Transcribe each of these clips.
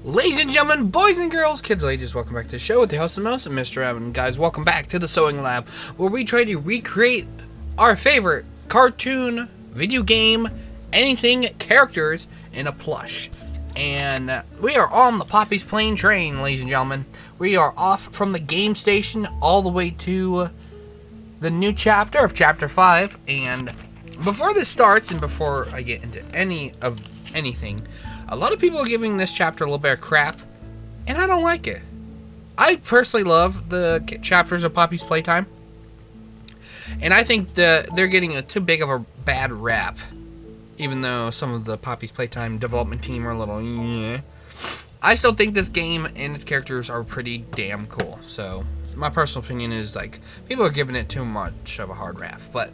Ladies and gentlemen, boys and girls, kids and ladies, welcome back to the show with the host and most, Mr. Evan. Guys, welcome back to the Sewing Lab, where we try to recreate our favorite cartoon, video game, anything characters in a plush. And we are on the Poppys Plane train, ladies and gentlemen. We are off from the game station all the way to the new chapter of Chapter 5. And before this starts, and before I get into anything, a lot of people are giving this chapter a little bit of crap, and I don't like it. I personally love the chapters of Poppys Playtime, and I think they're getting too big of a bad rap, even though some of the Poppys Playtime development team are a little, yeah. I still think this game and its characters are pretty damn cool. So my personal opinion is, like, people are giving it too much of a hard rap. But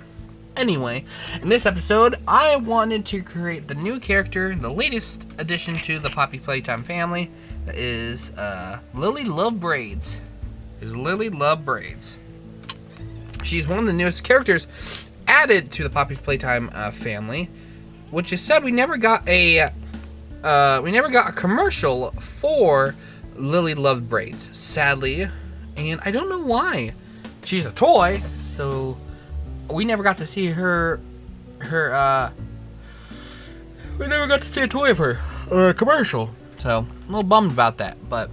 anyway, in this episode, I wanted to create the new character, the latest addition to the Poppys Playtime family, that is Lily Love Braids. Lily Love Braids. She's one of the newest characters added to the Poppys Playtime family, which is said we never got a commercial for Lily Love Braids, sadly, and I don't know why. She's a toy, so we never got to see her. We never got to see a toy of her or a commercial. So I'm a little bummed about that. But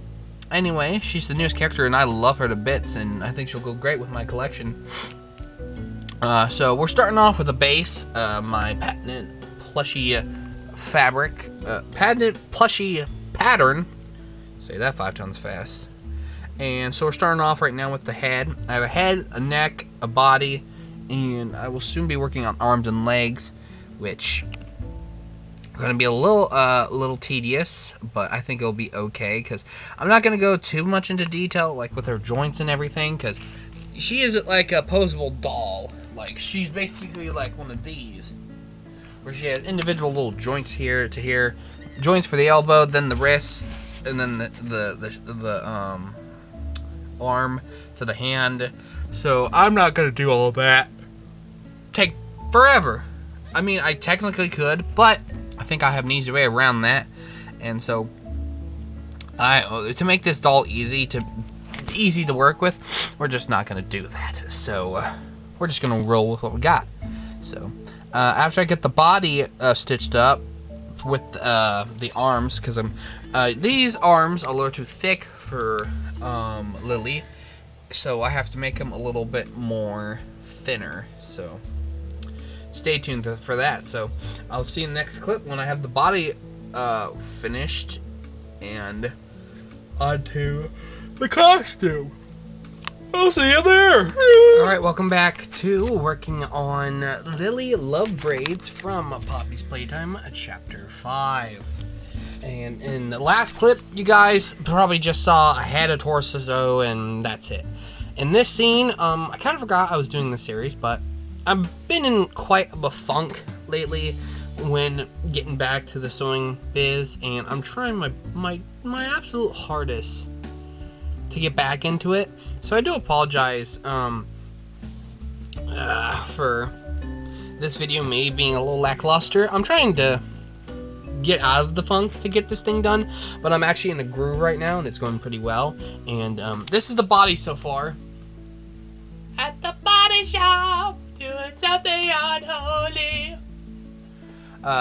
anyway, she's the newest character, and I love her to bits, and I think she'll go great with my collection. So we're starting off with a base, my patented plushy fabric, patented plushy pattern. Say that 5 times fast. And so we're starting off right now with the head. I have a head, a neck, a body, and I will soon be working on arms and legs, which are going to be a little tedious, but I think it'll be okay, because I'm not going to go too much into detail, like with her joints and everything, because she isn't like a posable doll. Like, she's basically like one of these, where she has individual little joints here to here, joints for the elbow, then the wrist, and then the arm to the hand. So I'm not going to do all of that. Take forever. I mean, I technically could, but I think I have an easy way around that. And so to make this doll easy to work with, we're just not going to do that. So we're just going to roll with what we got. So after I get the body stitched up with the arms, because these arms are a little too thick for Lily, so I have to make them a little bit more thinner. So stay tuned for that. So I'll see you in the next clip when I have the body finished and onto the costume. I'll see you there. Alright, welcome back to working on Lily Love Braids from Poppys Playtime Chapter 5. And in the last clip, you guys probably just saw a head, a torso, and that's it. In this scene, I kind of forgot I was doing this series, but I've been in quite a funk lately when getting back to the sewing biz, and I'm trying my absolute hardest to get back into it. So I do apologize for this video maybe being a little lackluster. I'm trying to get out of the funk to get this thing done, but I'm actually in a groove right now, and it's going pretty well. And this is the body so far. At the body shop, doing something unholy.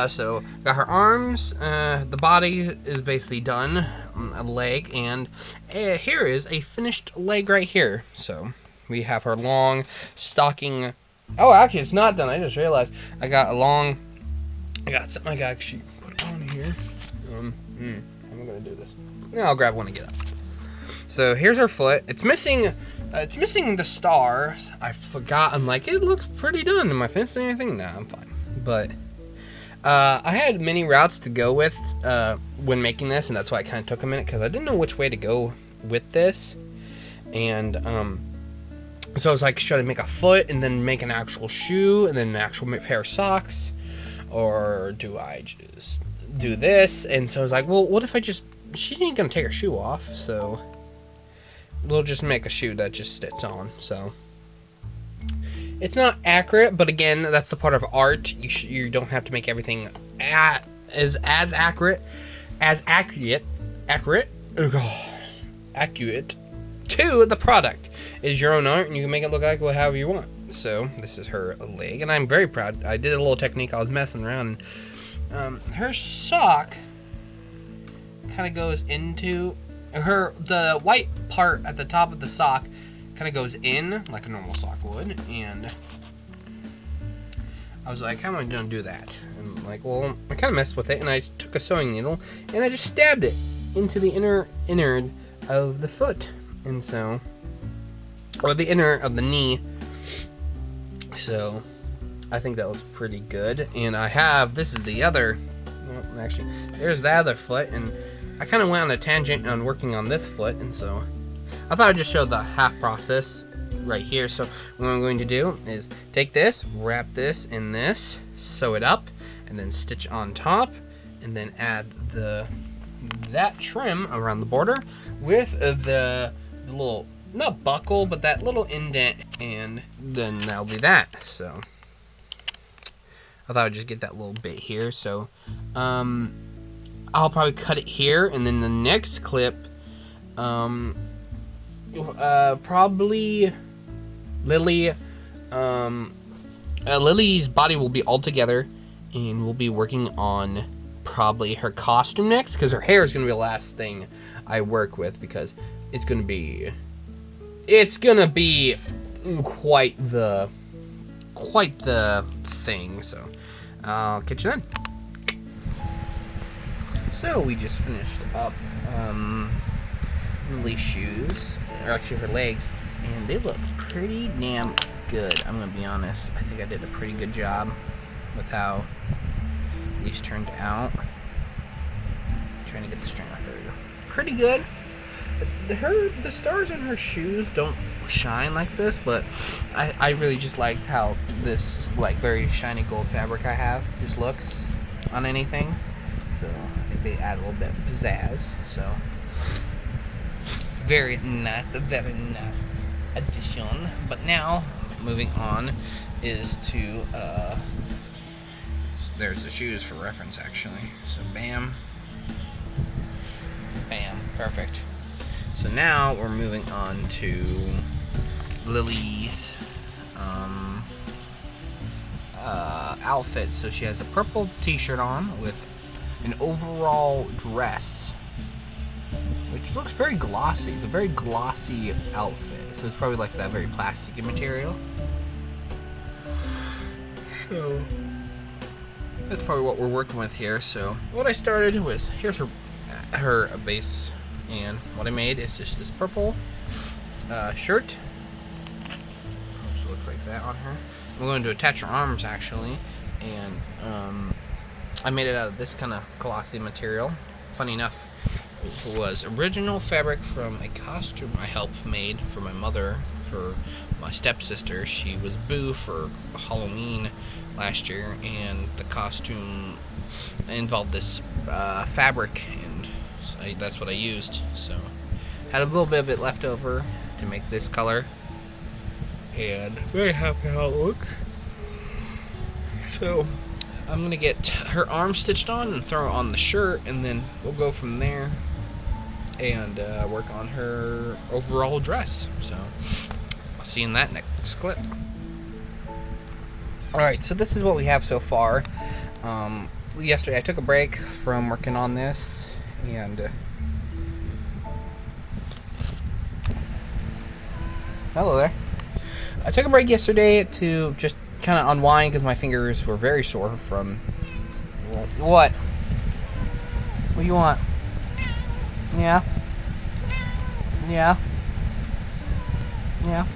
So got her arms, the body is basically done, a leg, and here is a finished leg right here. So we have her long stocking. Oh, actually it's not done. I just realized I got something I got actually put on here. How am I gonna do this? Yeah, I'll grab one and get up. So here's her foot. It's missing the stars. I forgot. I'm like, it looks pretty done. Am I finishing anything? Nah, I'm fine. But I had many routes to go with when making this, and that's why I kind of took a minute, because I didn't know which way to go with this. And so I was like, should I make a foot and then make an actual shoe and then an actual pair of socks, or do I just do this? And so I was like, well, what if she ain't gonna take her shoe off, so we'll just make a shoe that just sits on. So it's not accurate, but again, that's the part of art. You don't have to make everything as accurate accurate to the product. It is your own art, and you can make it look like however you want. So this is her leg, and I'm very proud. I did a little technique. I was messing around, and her sock kind of goes into the white part at the top of the sock kind of goes in like a normal sock would, and I was like, how am I gonna do that? And I'm like, well, I kind of messed with it, and I took a sewing needle and I just stabbed it into the innard of the foot, and so, or the inner of the knee. So I think that looks pretty good. And I have, this is the other, well, actually, there's the other foot, and I kind of went on a tangent on working on this foot, and so I thought I'd just show the half process right here. So what I'm going to do is take this, wrap this in this, sew it up, and then stitch on top, and then add that trim around the border with the little, not buckle, but that little indent, and then that'll be that. So I thought I'd just get that little bit here. So I'll probably cut it here, and then the next clip, probably Lily's body will be all together, and we'll be working on probably her costume next, because her hair is going to be the last thing I work with, because it's going to be quite the thing. So I'll catch you then. So we just finished up Lily's shoes, or actually her legs, and they look pretty damn good. I'm gonna be honest. I think I did a pretty good job with how these turned out. Trying to get the string off. There we go. Pretty good. The stars in her shoes don't shine like this, but I really just liked how this like very shiny gold fabric I have just looks on anything. So I think they add a little bit of pizzazz. So very nice addition. But now moving on is to there's the shoes for reference actually. So bam, bam, perfect. So now we're moving on to Lily's outfit. So she has a purple t-shirt on with an overall dress, which looks very glossy. It's a very glossy outfit, so it's probably like that very plasticky material. So that's probably what we're working with here. So what I started was, here's her base, and what I made is just this purple shirt, which looks like that on her. I'm going to attach her arms actually, and I made it out of this kind of clothy material. Funny enough, it was original fabric from a costume I helped made for my mother, for my stepsister. She was Boo for Halloween last year, and the costume involved this fabric, and that's what I used. So had a little bit of it left over to make this color, and very happy how it looks. So I'm gonna get her arm stitched on and throw it on the shirt, and then we'll go from there and work on her overall dress. So I'll see you in that next clip. Alright, so this is what we have so far. Yesterday I took a break from working on this, and hello there. I took a break yesterday to just kind of unwind because my fingers were very sore from what? What do you want? Yeah. Yeah. Yeah.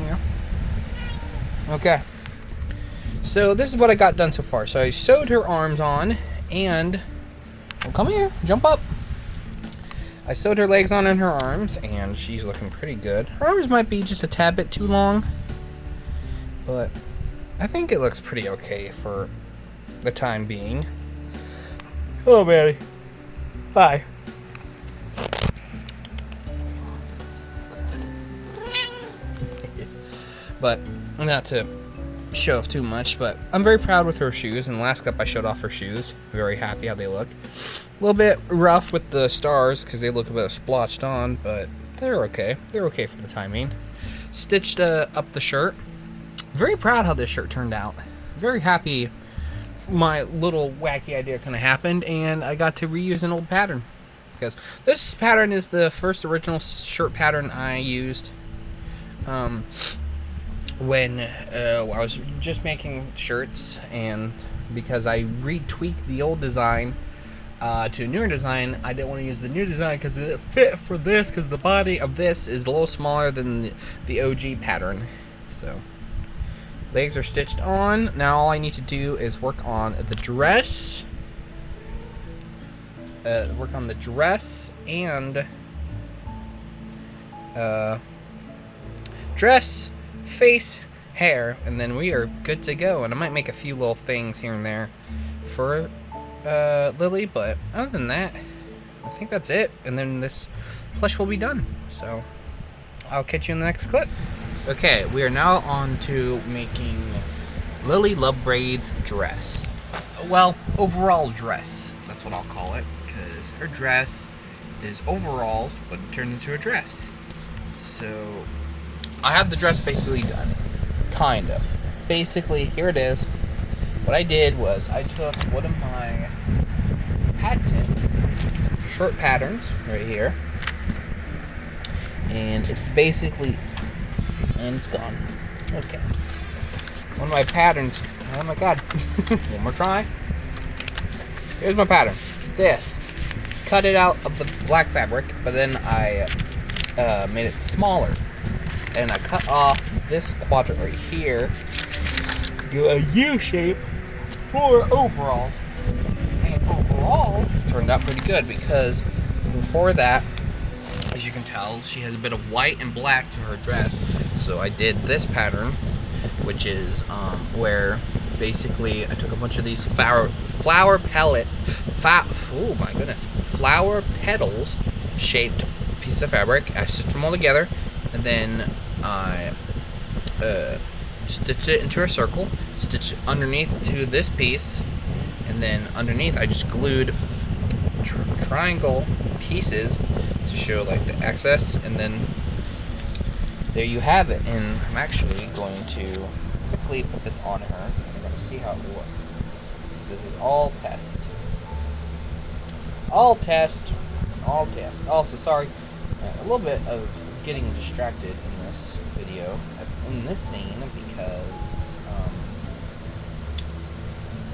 Yeah. Okay. So this is what I got done so far. So I sewed her arms on, and well, come here, jump up. I sewed her legs on and her arms, and she's looking pretty good. Her arms might be just a tad bit too long, but I think it looks pretty okay for the time being. Hello, Maddie. Hi. But not to show off too much, but I'm very proud with her shoes. In the last clip I showed off her shoes. Very happy how they look. A little bit rough with the stars because they look a bit splotched on, but they're okay. They're okay for the timing. Stitched up the shirt. Very proud how this shirt turned out. Very happy my little wacky idea kind of happened, and I got to reuse an old pattern. Because this pattern is the first original shirt pattern I used when I was just making shirts, and because I retweaked the old design to a newer design, I didn't want to use the new design because it didn't fit for this, because the body of this is a little smaller than the OG pattern. So legs are stitched on. Now all I need to do is work on the dress. Work on the dress and dress, face, hair, and then we are good to go. And I might make a few little things here and there for Lily, but other than that, I think that's it. And then this plush will be done. So I'll catch you in the next clip. Okay, we are now on to making Lily Love Braids dress. Well, overall dress. That's what I'll call it, because her dress is overalls, but it turned into a dress. So I have the dress basically done. Kind of. Basically, here it is. What I did was I took one of my patent short patterns right here, and it's basically, and it's gone. Okay. One of my patterns. Oh my god. One more try. Here's my pattern. This. Cut it out of the black fabric, but then I made it smaller. And I cut off this quadrant right here. Do a U shape for overalls. And overall, it turned out pretty good, because before that, as you can tell, she has a bit of white and black to her dress. So I did this pattern, which is where basically I took a bunch of these flower petals shaped pieces of fabric. I stitched them all together, and then I stitched it into a circle, stitched underneath to this piece, and then underneath I just glued triangle pieces to show like the excess, and then there you have it. And I'm actually going to quickly put this on her, and I'm going to see how it looks. This is all test. All test. All test. Also, sorry, a little bit of getting distracted in this video, in this scene, because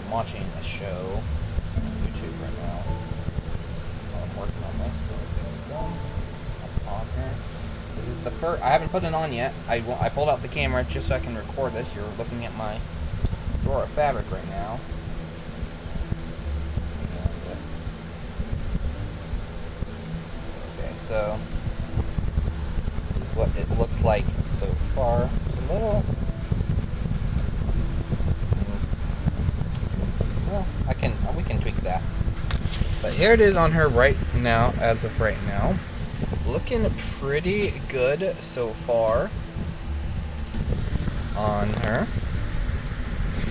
I'm watching a show on YouTube right now. I'm working on this. There we go. It's up on here. This is the first. I haven't put it on yet. I pulled out the camera just so I can record this. You're looking at my drawer of fabric right now. Okay, so this is what it looks like so far. It's a little. Well, we can tweak that. But here it is on her right now, as of right now. Looking pretty good so far on her.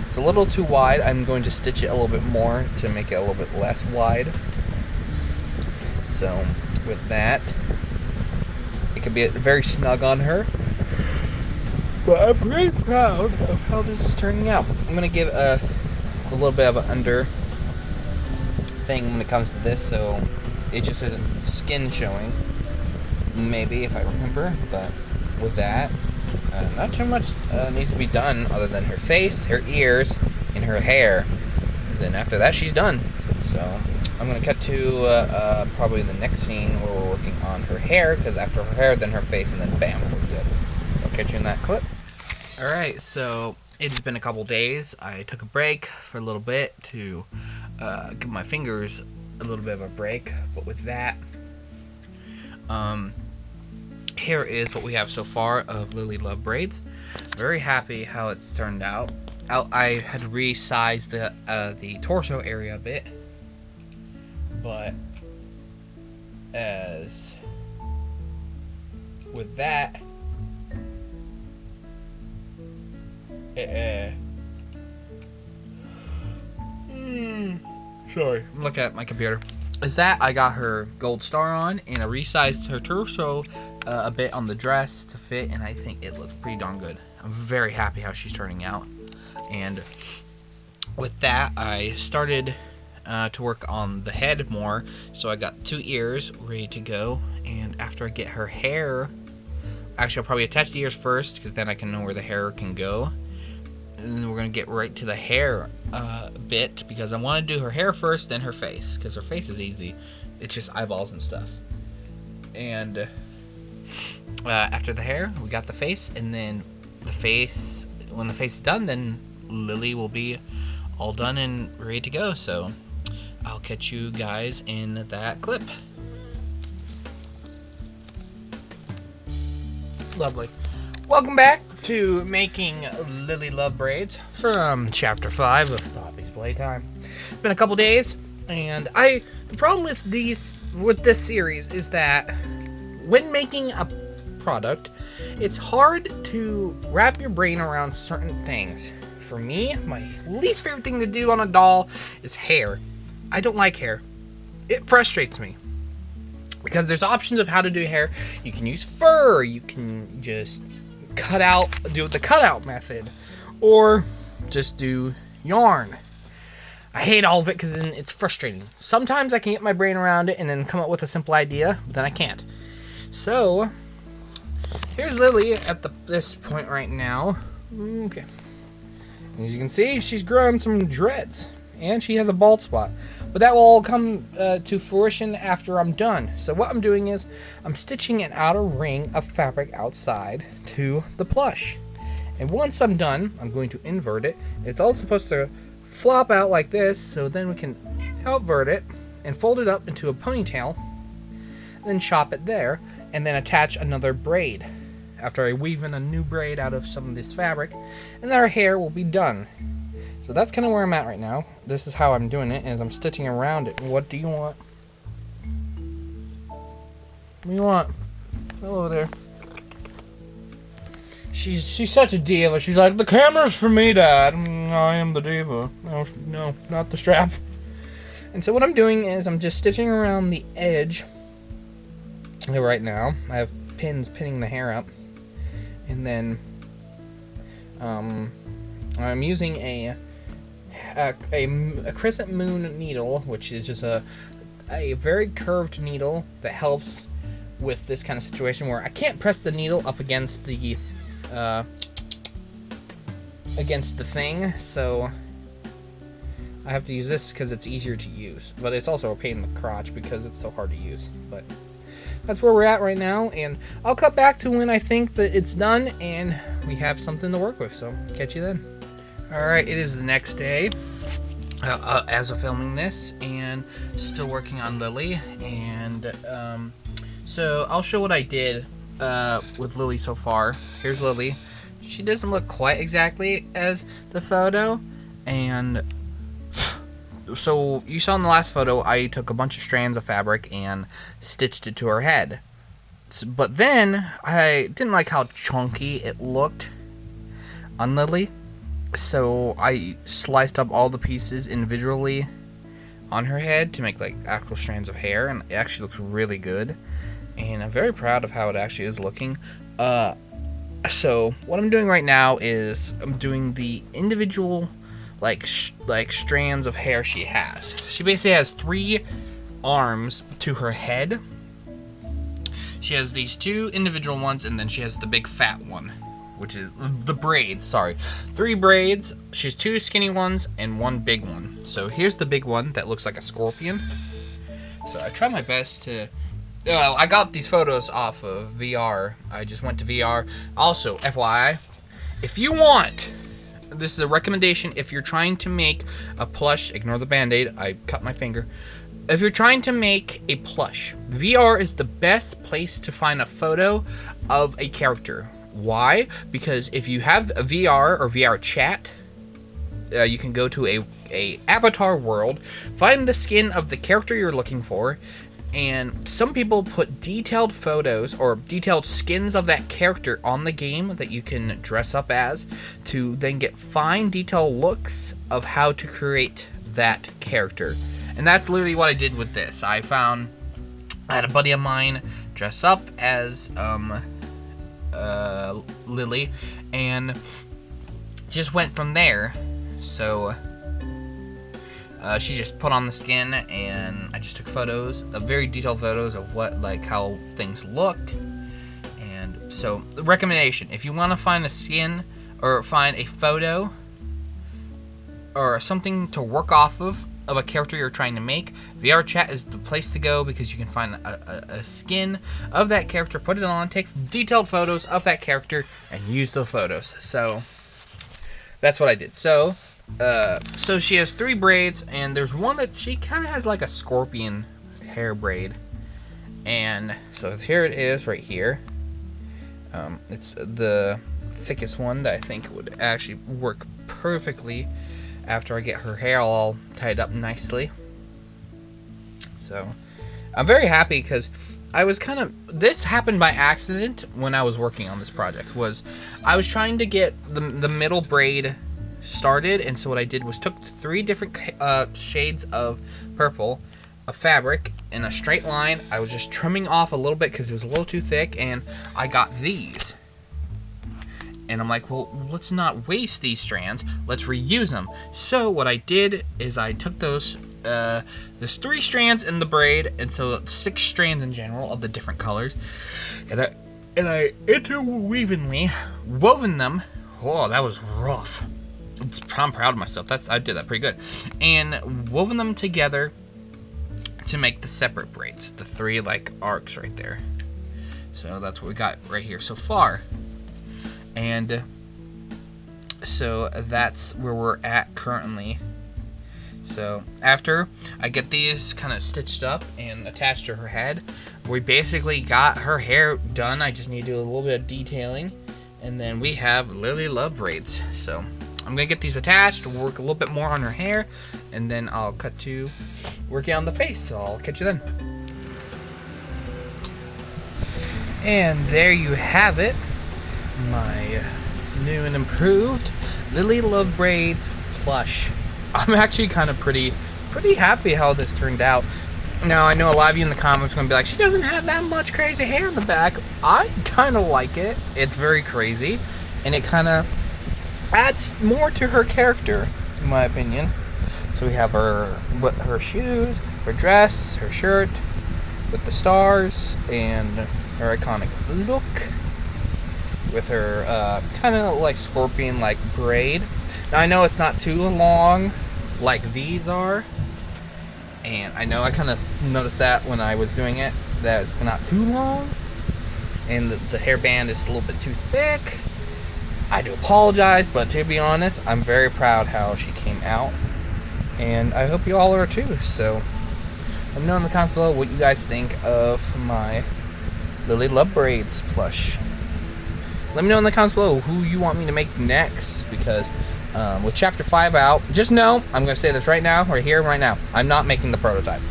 It's a little too wide. I'm going to stitch it a little bit more to make it a little bit less wide. So with that, it can be very snug on her. But I'm pretty proud of how this is turning out. I'm going to give a little bit of an under thing when it comes to this, so it just isn't skin showing. Maybe, if I remember, but with that, not too much needs to be done other than her face, her ears, and her hair. Then after that, she's done. So I'm going to cut to probably the next scene where we're working on her hair, because after her hair, then her face, and then bam, we're good. I'll catch you in that clip. Alright, so it has been a couple days. I took a break for a little bit to give my fingers a little bit of a break, but with that, here is what we have so far of Lily Love Braids. Very happy how it's turned out. I had resized the torso area a bit, but as with that, Sorry, I'm looking at my computer. Is that I got her gold star on, and I resized her torso a bit on the dress to fit, and I think it looks pretty darn good. I'm very happy how she's turning out. And with that, I started to work on the head more, so I got 2 ears ready to go. And after I get her hair, actually I'll probably attach the ears first, because then I can know where the hair can go. And then we're gonna get right to the hair bit, because I want to do her hair first, then her face, because her face is easy. It's just eyeballs and stuff. And after the hair, we got the face, and then the face. When the face is done, then Lily will be all done and ready to go. So I'll catch you guys in that clip. Lovely. Welcome back to making Lily Love Braids from Chapter 5 of Poppys Playtime. It's been a couple days, and the problem with this series is that when making a product, it's hard to wrap your brain around certain things. For me, my least favorite thing to do on a doll is hair. I don't like hair. It frustrates me. Because there's options of how to do hair. You can use fur, you can just do the cutout method, or just do yarn. I hate all of it because then it's frustrating. Sometimes I can get my brain around it and then come up with a simple idea, but then I can't. So here's Lily at this point right now. Okay. As you can see, she's growing some dreads, and she has a bald spot. But that will all come to fruition after I'm done. So what I'm doing is I'm stitching an outer ring of fabric outside to the plush. And once I'm done, I'm going to invert it. It's all supposed to flop out like this, so then we can outvert it and fold it up into a ponytail, and then chop it there, and then attach another braid after I weave in a new braid out of some of this fabric, and then our hair will be done. So that's kind of where I'm at right now. This is how I'm doing it, is I'm stitching around it. What do you want? What do you want? Hello there. She's such a diva. She's like, the camera's for me, Dad. I am the diva. No, not the strap. And so what I'm doing is I'm just stitching around the edge right now. I have pins pinning the hair up. And then I'm using a crescent moon needle, which is just a very curved needle that helps with this kind of situation where I can't press the needle up against the thing, so I have to use this because it's easier to use, but it's also a pain in the crotch because it's so hard to use. But that's where we're at right now, and I'll cut back to when I think that it's done and we have something to work with, so catch you then. Alright, it is the next day as of filming this, and still working on Lily, and so I'll show what I did with Lily so far. Here's Lily. She doesn't look quite exactly as the photo, and so you saw in the last photo I took a bunch of strands of fabric and stitched it to her head, but then I didn't like how chunky it looked on Lily, so I sliced up all the pieces individually on her head to make like actual strands of hair, and it actually looks really good, and I'm very proud of how it actually is looking. So what I'm doing right now is I'm doing the individual like strands of hair she has. She basically has 3 arms to her head. She has these 2 individual ones, and then she has the big fat one, which is the braids. Sorry, 3 braids. She has 2 skinny ones and 1 big one. So here's the big one that looks like a scorpion. So I try my best to. I got these photos off of VR. I just went to VR. Also, FYI, if you want, this is a recommendation, if you're trying to make a plush, ignore the band-aid, I cut my finger. If you're trying to make a plush, VR is the best place to find a photo of a character. Why? Because if you have a VR or VR chat, you can go to a avatar world, find the skin of the character you're looking for, And some people put detailed photos or detailed skins of that character on the game that you can dress up as to then get fine detailed looks of how to create that character. And that's literally what I did with this. I had a buddy of mine dress up as Lily, and just went from there. So she just put on the skin, and I just took photos, very detailed photos of how things looked. And so, the recommendation: if you want to find a skin or find a photo or something to work off of a character you're trying to make, VR chat is the place to go, because you can find a skin of that character, put it on, take detailed photos of that character, and use the photos. So that's what I did. So she has 3 braids, and there's one that she kind of has like a scorpion hair braid. And so here it is right here. It's the thickest one that I think would actually work perfectly after I get her hair all tied up nicely. So I'm very happy, because this happened by accident when I was working on this project. I was trying to get the middle braid started, and so what I did was took 3 different shades of purple, a fabric, in a straight line. I was just trimming off a little bit because it was a little too thick, and I got these. And I'm like, well, let's not waste these strands. Let's reuse them. So what I did is I took there's 3 strands in the braid, and so 6 strands in general of the different colors, and I interweavingly woven them. Oh, that was rough. I'm proud of myself. I did that pretty good. And woven them together to make the separate braids, the 3 arcs right there. So that's what we got right here so far. And so that's where we're at currently. So after I get these kind of stitched up and attached to her head, we basically got her hair done. I just need to do a little bit of detailing, and then we have Lily Love Braids. So I'm gonna get these attached, work a little bit more on her hair, and then I'll cut to working on the face. So I'll catch you then. And there you have it, my new and improved Lily Love Braids plush. I'm actually kind of pretty happy how this turned out. Now, I know a lot of you in the comments are going to be like, she doesn't have that much crazy hair in the back. I kind of like it. It's very crazy, and it kind of adds more to her character, in my opinion. So we have her shoes, her dress, her shirt with the stars, and her iconic look with her kind of like scorpion like braid. Now, I know it's not too long like these are, and I know I kind of noticed that when I was doing it, that it's not too long, and the hairband is a little bit too thick. I do apologize, but to be honest, I'm very proud how she came out, and I hope you all are too. So let me know in the comments below what you guys think of my Lily Love Braids plush. Let me know in the comments below who you want me to make next, because with Chapter 5 out, just know, I'm going to say this right now, right here, right now, I'm not making the prototype.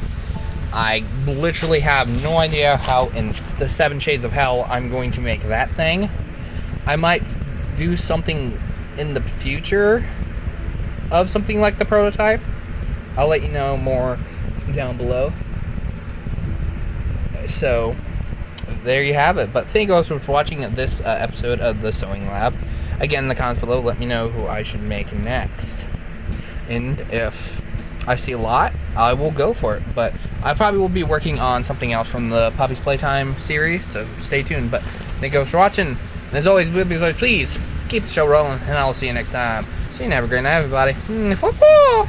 I literally have no idea how in the 7 Shades of Hell I'm going to make that thing. I might do something in the future of something like the prototype. I'll let you know more down below. So there you have it. But thank you guys for watching this episode of the Sewing Lab. Again, in the comments below, let me know who I should make next. And if I see a lot, I will go for it. But I probably will be working on something else from the Poppys Playtime series, so stay tuned. But thank you guys for watching. And as always, please keep the show rolling, and I will see you next time. See you and have a great night, everybody. Football!